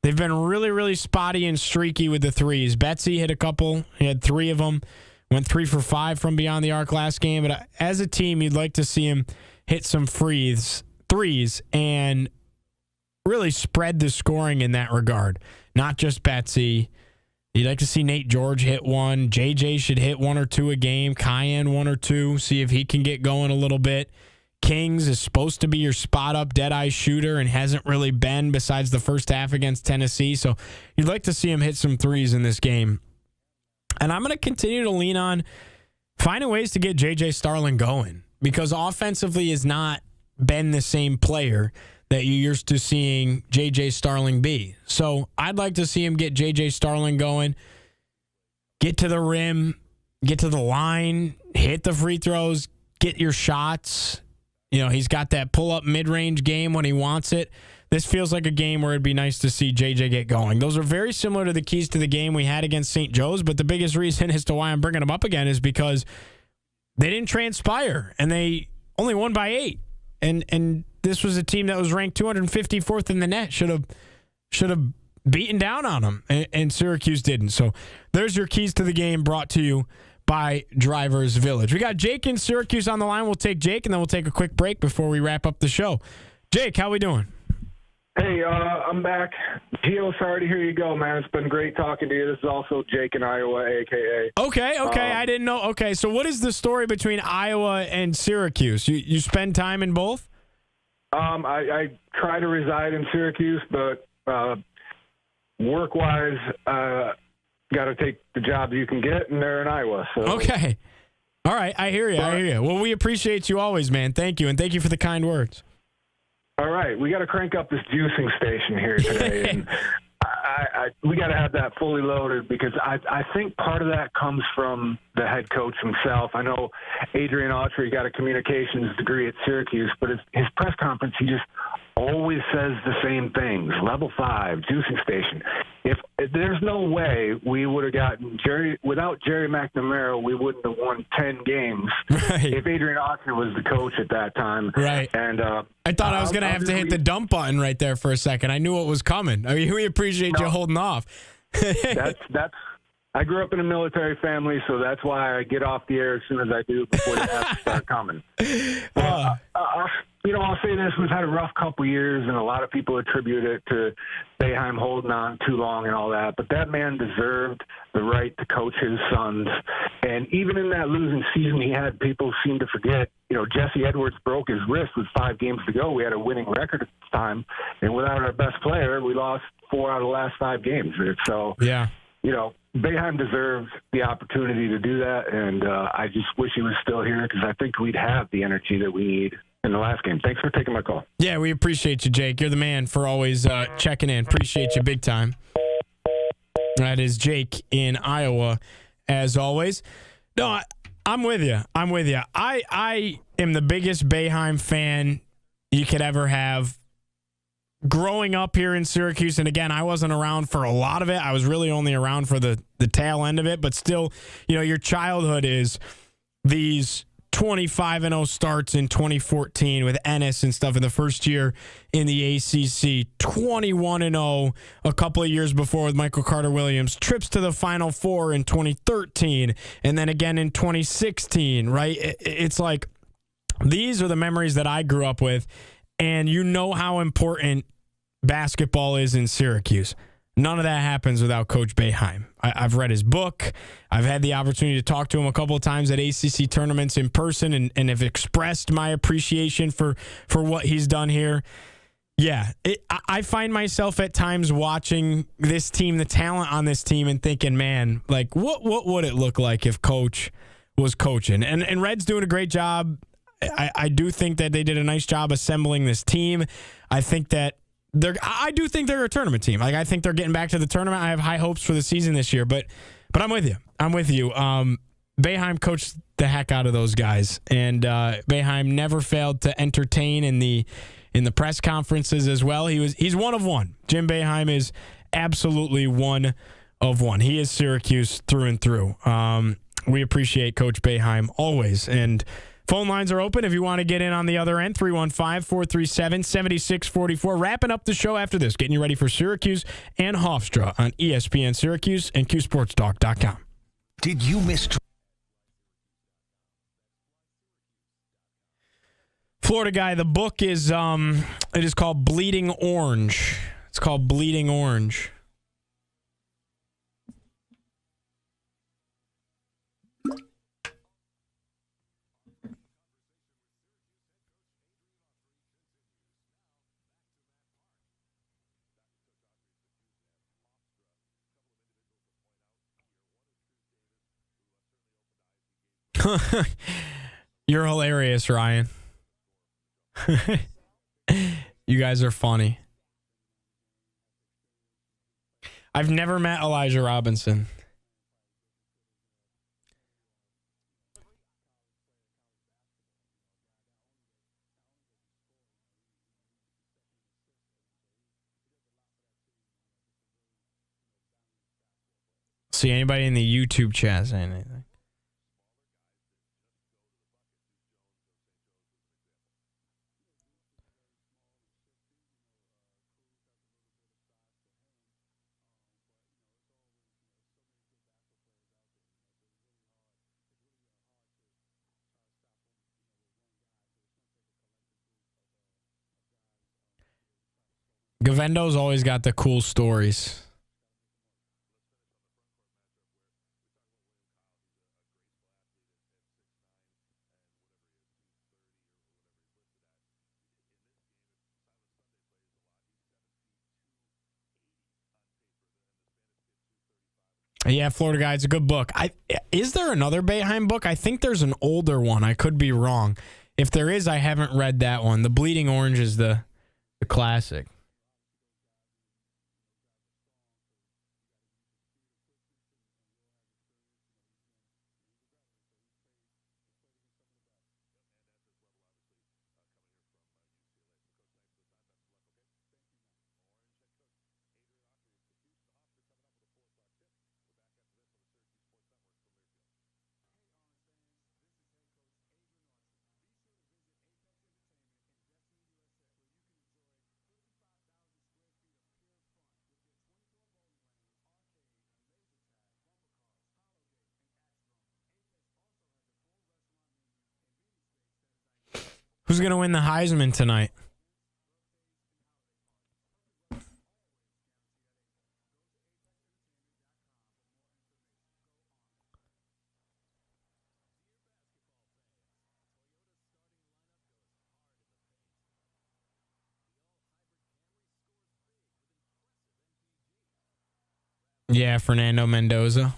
Speaker 3: They've been really, really spotty and streaky with the threes. Betsy hit a couple. He had 3 of them. Went 3 for 5 from beyond the arc last game. But as a team, you'd like to see him hit some threes and really spread the scoring in that regard. Not just Betsy. You'd like to see Nate George hit one. JJ should hit 1 or 2 a game. Cayenne 1 or 2. See if he can get going a little bit. Kings is supposed to be your spot-up dead-eye shooter and hasn't really been besides the first half against Tennessee. So you'd like to see him hit some threes in this game. And I'm going to continue to lean on finding ways to get J.J. Starling going, because offensively has not been the same player that you're used to seeing J.J. Starling be. So I'd like to see him get J.J. Starling going, get to the rim, get to the line, hit the free throws, get your shots. You know, he's got that pull-up mid-range game when he wants it. This feels like a game where it'd be nice to see JJ get going. Those are very similar to the keys to the game we had against St. Joe's, but the biggest reason as to why I'm bringing them up again is because they didn't transpire, and they only won by 8. And this was a team that was ranked 254th in the net. Should have beaten down on them, and Syracuse didn't. So there's your keys to the game brought to you by Drivers Village. We got Jake in Syracuse on the line. We'll take Jake, and then we'll take a quick break before we wrap up the show. Jake, how we doing?
Speaker 5: Hey, I'm back. Gio, sorry to hear you go, man. It's been great talking to you. This is also Jake in Iowa, a.k.a.
Speaker 3: Okay. I didn't know. Okay, so what is the story between Iowa and Syracuse? You spend time in both?
Speaker 5: I try to reside in Syracuse, but work-wise, got to take the jobs you can get, and they're in Iowa. So. Okay.
Speaker 3: All right, I hear you. Well, we appreciate you always, man. Thank you, and thank you for the kind words.
Speaker 5: All right, we got to crank up this juicing station here today, and we got to have that fully loaded, because I think part of that comes from the head coach himself. I know Adrian Autry got a communications degree at Syracuse, but his press conference, he just always says the same things. Level 5, juicing station. If there's no way we would have gotten without Jerry McNamara, we wouldn't have won 10 games.
Speaker 3: Right.
Speaker 5: If Adrian Autry was the coach at that time.
Speaker 3: Right.
Speaker 5: And
Speaker 3: I thought I was going to have to hit the dump button right there for a second. I knew what was coming. I mean, we appreciate you holding off.
Speaker 5: that's. I grew up in a military family, so that's why I get off the air as soon as I do before the ads start coming. I'll say this. We've had a rough couple years, and a lot of people attribute it to Boeheim holding on too long and all that. But that man deserved the right to coach his sons. And even in that losing season he had, people seem to forget, Jesse Edwards broke his wrist with 5 games to go. We had a winning record at the time. And without our best player, we lost 4 out of the last 5 games. So,
Speaker 3: yeah.
Speaker 5: Boeheim deserves the opportunity to do that, and I just wish he was still here, because I think we'd have the energy that we need in the last game. Thanks for taking my call.
Speaker 3: Yeah, we appreciate you, Jake. You're the man for always checking in. Appreciate you big time. That is Jake in Iowa, as always. No, I'm with you. I am the biggest Boeheim fan, you could ever have growing up here in Syracuse. And again, I wasn't around for a lot of it. I was really only around for the tail end of it. But still, your childhood is these 25-0 starts in 2014 with Ennis and stuff in the first year in the ACC. 21-0 a couple of years before with Michael Carter-Williams. Trips to the Final Four in 2013 and then again in 2016, right? It's like these are the memories that I grew up with, and how important basketball is in Syracuse. None of that happens without Coach Boeheim. I've read his book. I've had the opportunity to talk to him a couple of times at ACC tournaments in person and have expressed my appreciation for what he's done here. Yeah, I find myself at times watching this team, the talent on this team, and thinking, man, like, what would it look like if Coach was coaching? And Red's doing a great job. I do think that they did a nice job assembling this team. I do think they're a tournament team. Like, I think they're getting back to the tournament. I have high hopes for the season this year, but I'm with you. Boeheim coached the heck out of those guys, and Boeheim never failed to entertain in the press conferences as well. He's one of one. Jim Boeheim is absolutely one of one. He is Syracuse through and through. We appreciate Coach Boeheim always, and phone lines are open if you want to get in on the other end, 315-437-7644. Wrapping up the show after this, getting you ready for Syracuse and Hofstra on ESPN Syracuse and CuseSportsTalk.com.
Speaker 2: Did you miss?
Speaker 3: Florida guy, the book is it is called Bleeding Orange. It's called Bleeding Orange. You're hilarious, Ryan. You guys are funny. I've never met Elijah Robinson. See anybody in the YouTube chat saying anything? Gavendo's always got the cool stories. Yeah, Florida Guy. It's a good book. Is there another Boeheim book? I think there's an older one. I could be wrong. If there is, I haven't read that one. The Bleeding Orange is the classic. Who's going to win the Heisman tonight? Yeah, Fernando Mendoza.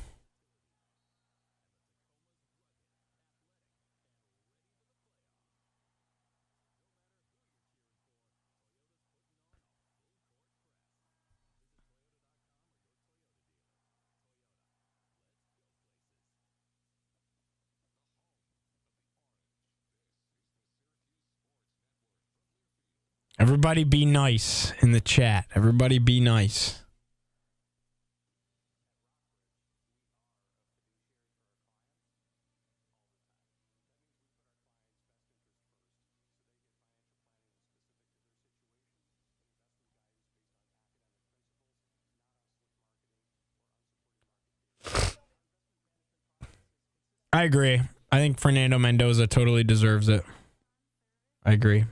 Speaker 3: Everybody be nice in the chat. Everybody be nice. I agree. I think Fernando Mendoza totally deserves it. I agree.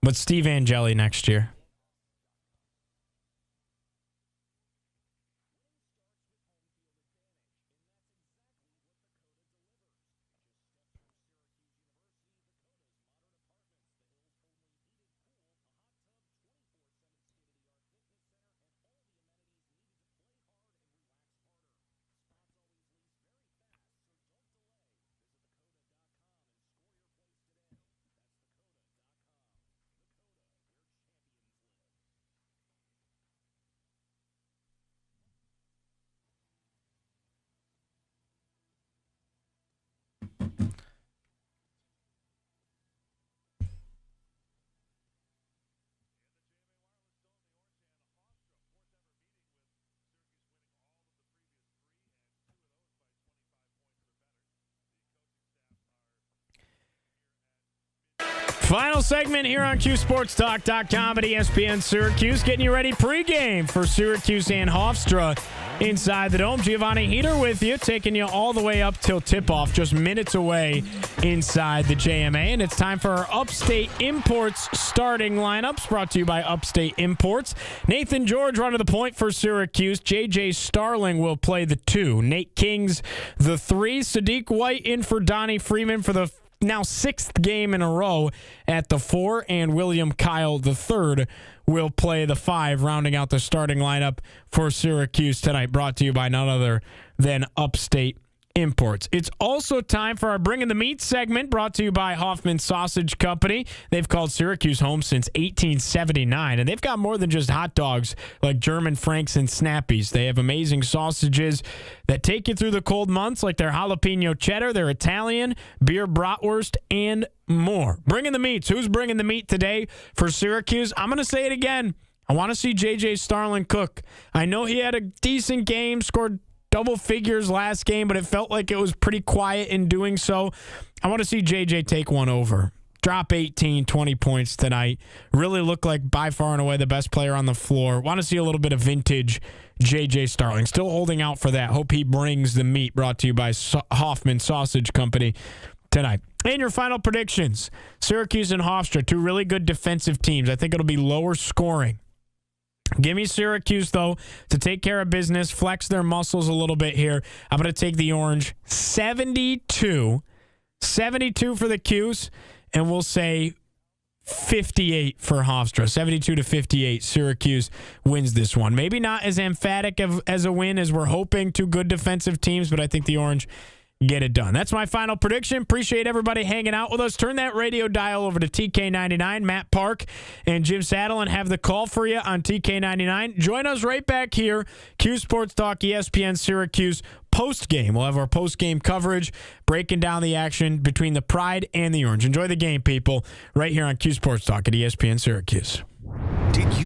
Speaker 3: But Steve Angeli next year. Final segment here on QSportsTalk.com at ESPN Syracuse, getting you ready pregame for Syracuse and Hofstra inside the Dome. Giovanni Heater with you, taking you all the way up till tip-off, just minutes away inside the JMA. And it's time for our Upstate Imports starting lineups, brought to you by Upstate Imports. Nathan George running the point for Syracuse. J.J. Starling will play the 2. Nate Kings the 3. Sadiq White in for Donnie Freeman for the now 6th game in a row at the 4, and William Kyle the 3rd will play the 5, rounding out the starting lineup for Syracuse tonight, brought to you by none other than Upstate Imports. It's also time for our Bringing the Meat segment, brought to you by Hoffman Sausage Company. They've called Syracuse home since 1879, and they've got more than just hot dogs like German Franks and Snappies. They have amazing sausages that take you through the cold months, like their jalapeno cheddar, their Italian, beer bratwurst, and more. Bringing the meats. Who's bringing the meat today for Syracuse? I'm going to say it again. I want to see J.J. Starling cook. I know he had a decent game, scored double figures last game, but it felt like it was pretty quiet in doing so. I want to see JJ take one over. Drop 18, 20 points tonight. Really look like by far and away the best player on the floor. Want to see a little bit of vintage JJ Starling. Still holding out for that. Hope he brings the meat, brought to you by Hoffman Sausage Company tonight. And your final predictions. Syracuse and Hofstra, 2 really good defensive teams. I think it'll be lower scoring. Give me Syracuse, though, to take care of business, flex their muscles a little bit here. I'm going to take the Orange 72. 72 for the Cuse, and we'll say 58 for Hofstra. 72-58. Syracuse wins this one. Maybe not as emphatic as a win as we're hoping. 2 good defensive teams, but I think the Orange get it done. That's my final prediction. Appreciate everybody hanging out with us. Turn that radio dial over to TK99. Matt Park and Jim Saddle and have the call for you on TK99. Join us right back here. Q Sports Talk, ESPN Syracuse post-game. We'll have our post-game coverage breaking down the action between the Pride and the Orange. Enjoy the game, people, right here on Q Sports Talk at ESPN Syracuse.
Speaker 2: Did you